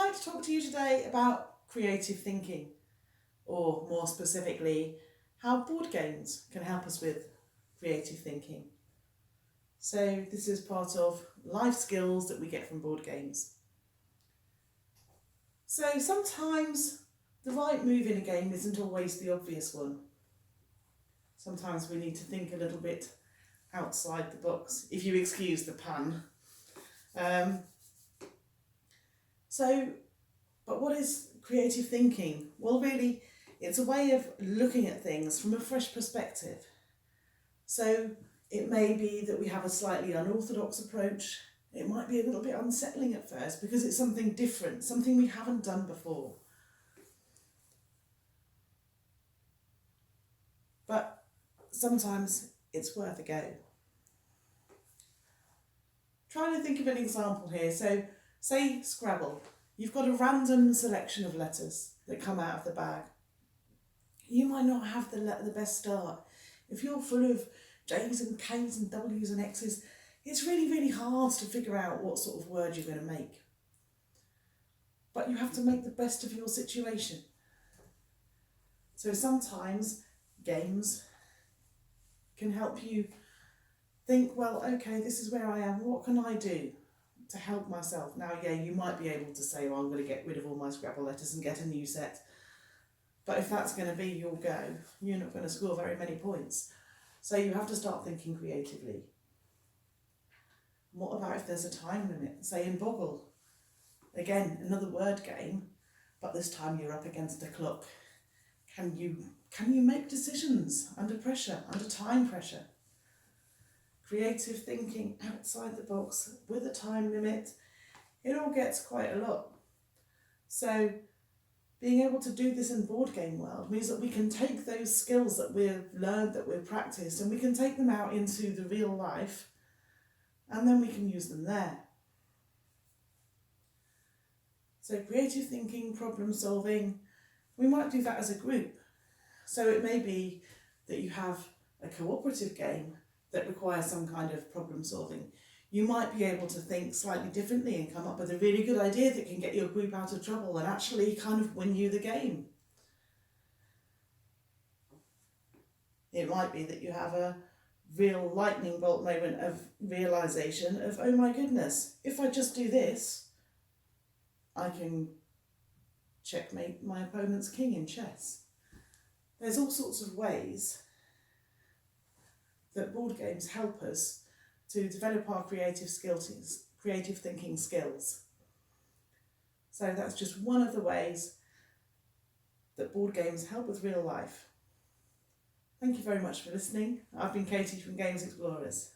like to talk to you today about creative thinking, or more specifically, how board games can help us with creative thinking. So this is part of life skills that we get from board games. So sometimes the right move in a game isn't always the obvious one. Sometimes we need to think a little bit outside the box, if you excuse the pun. But what is creative thinking? Well, really, it's a way of looking at things from a fresh perspective. So it may be that we have a slightly unorthodox approach. It might be a little bit unsettling at first because it's something different, something we haven't done before. But sometimes it's worth a go. Trying to think of an example here. So say Scrabble. You've got a random selection of letters that come out of the bag. You might not have the best start. If you're full of J's and K's and W's and X's, it's really, really hard to figure out what sort of word you're going to make. But you have to make the best of your situation. So sometimes games can help you think, well, okay, this is where I am. What can I do to help myself? Now, yeah, you might be able to say, well, I'm going to get rid of all my Scrabble letters and get a new set. But if that's going to be your go, you're not going to score very many points. So you have to start thinking creatively. What about if there's a time limit? Say in Boggle. Again, another word game, but this time you're up against a clock. Can you make decisions under pressure, under time pressure? Creative thinking outside the box with a time limit, it all gets quite a lot. So being able to do this in board game world means that we can take those skills that we've learned, that we've practiced, and we can take them out into the real life, and then we can use them there. So creative thinking, problem solving, we might do that as a group. So it may be that you have a cooperative game that requires some kind of problem solving. You might be able to think slightly differently and come up with a really good idea that can get your group out of trouble and actually kind of win you the game. It might be that you have a real lightning bolt moment of realisation of, oh my goodness, if I just do this, I can checkmate my opponent's king in chess. There's all sorts of ways that board games help us to develop our creative thinking skills. So that's just one of the ways that board games help with real life. Thank you very much for listening. I've been Katie from Games Explorers.